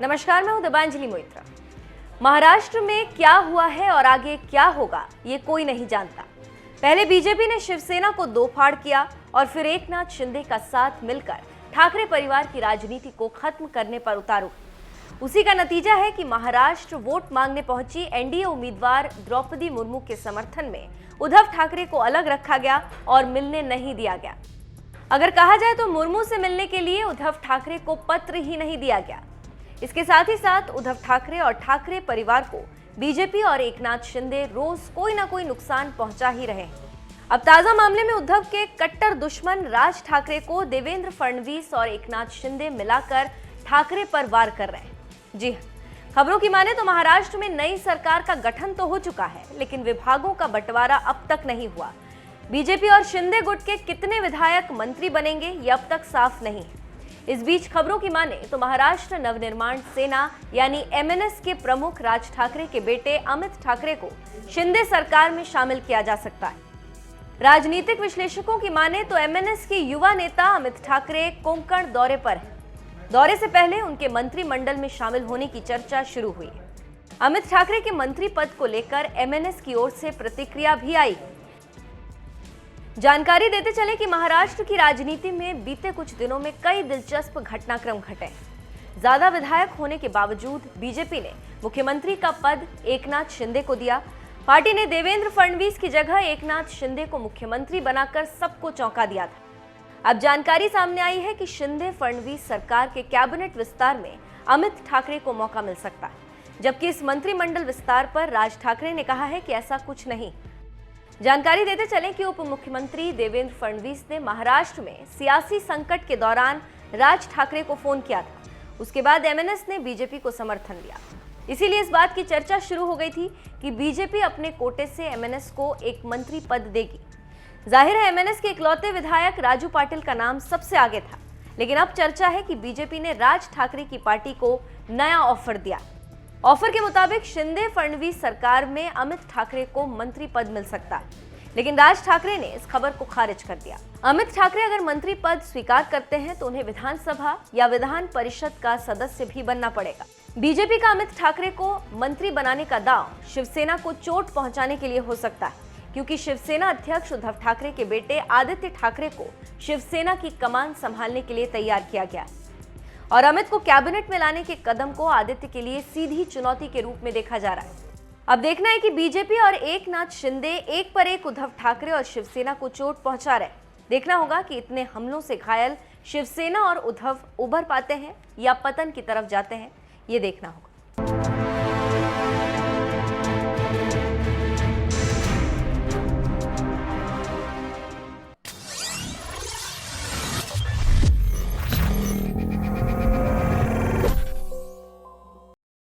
नमस्कार, मैं हूं दिबांजलि मोइत्रा। महाराष्ट्र में क्या हुआ है और आगे क्या होगा ये कोई नहीं जानता। पहले बीजेपी ने शिवसेना को दो फाड़ किया और फिर एकनाथ शिंदे का साथ मिलकर ठाकरे परिवार की राजनीति को खत्म करने पर उतारू। उसी का नतीजा है कि महाराष्ट्र वोट मांगने पहुंची एनडीए उम्मीदवार द्रौपदी मुर्मू के समर्थन में उद्धव ठाकरे को अलग रखा गया और मिलने नहीं दिया गया। अगर कहा जाए तो मुर्मू से मिलने के लिए उद्धव ठाकरे को पत्र ही नहीं दिया गया। इसके साथ ही साथ उद्धव ठाकरे और ठाकरे परिवार को बीजेपी और एकनाथ शिंदे रोज कोई ना कोई नुकसान पहुंचा ही रहे हैं। अब ताजा मामले में उद्धव के कट्टर दुश्मन राज ठाकरे को देवेंद्र फडणवीस और एकनाथ शिंदे मिलाकर ठाकरे पर वार कर रहे हैं। जी हां, खबरों की माने तो महाराष्ट्र में नई सरकार का गठन तो हो चुका है, लेकिन विभागों का बंटवारा अब तक नहीं हुआ। बीजेपी और शिंदे गुट के कितने विधायक मंत्री बनेंगे ये अब तक साफ नहीं है। इस बीच खबरों की माने तो महाराष्ट्र नवनिर्माण सेना यानी एमएनएस के प्रमुख राज ठाकरे के बेटे अमित ठाकरे को शिंदे सरकार में शामिल किया जा सकता है। राजनीतिक विश्लेषकों की माने तो एमएनएस के युवा नेता अमित ठाकरे कोंकण दौरे पर हैं। दौरे से पहले उनके मंत्रिमंडल में शामिल होने की चर्चा शुरू हुई है। अमित ठाकरे के मंत्री पद को लेकर एमएनएस की ओर से प्रतिक्रिया भी आई। जानकारी देते चले कि महाराष्ट्र की राजनीति में बीते कुछ दिनों में कई दिलचस्प घटनाक्रम घटे। ज्यादा विधायक होने के बावजूद बीजेपी ने मुख्यमंत्री का पद एकनाथ शिंदे को दिया। पार्टी ने देवेंद्र फडणवीस की जगह एकनाथ शिंदे को मुख्यमंत्री बनाकर सबको चौंका दिया था। अब जानकारी सामने आई है कि शिंदे फडणवीस सरकार के कैबिनेट विस्तार में अमित ठाकरे को मौका मिल सकता है, जबकि इस मंत्रिमंडल विस्तार पर राज ठाकरे ने कहा है कि ऐसा कुछ नहीं। जानकारी देते चले कि उप मुख्यमंत्री देवेंद्र फडणवीस ने महाराष्ट्र में सियासी संकट के दौरान राज ठाकरे को फोन किया था। उसके बाद एमएनएस ने बीजेपी को समर्थन दिया। इसीलिए इस बात की चर्चा शुरू हो गई थी कि बीजेपी अपने कोटे से एमएनएस को एक मंत्री पद देगी। जाहिर है एमएनएस के इकलौते विधायक राजू पाटिल का नाम सबसे आगे था, लेकिन अब चर्चा है कि बीजेपी ने राज ठाकरे की पार्टी को नया ऑफर दिया। ऑफर के मुताबिक शिंदे फडणवीस सरकार में अमित ठाकरे को मंत्री पद मिल सकता है, लेकिन राज ठाकरे ने इस खबर को खारिज कर दिया। अमित ठाकरे अगर मंत्री पद स्वीकार करते हैं तो उन्हें विधानसभा या विधान परिषद का सदस्य भी बनना पड़ेगा। बीजेपी का अमित ठाकरे को मंत्री बनाने का दांव शिवसेना को चोट पहुंचाने के लिए हो सकता है, क्योंकि शिवसेना अध्यक्ष उद्धव ठाकरे के बेटे आदित्य ठाकरे को शिवसेना की कमान संभालने के लिए तैयार किया गया और अमित को कैबिनेट में लाने के कदम को आदित्य के लिए सीधी चुनौती के रूप में देखा जा रहा है। अब देखना है कि बीजेपी और एकनाथ शिंदे एक पर एक उद्धव ठाकरे और शिवसेना को चोट पहुंचा रहे। देखना होगा कि इतने हमलों से घायल शिवसेना और उद्धव उभर पाते हैं या पतन की तरफ जाते हैं, ये देखना होगा।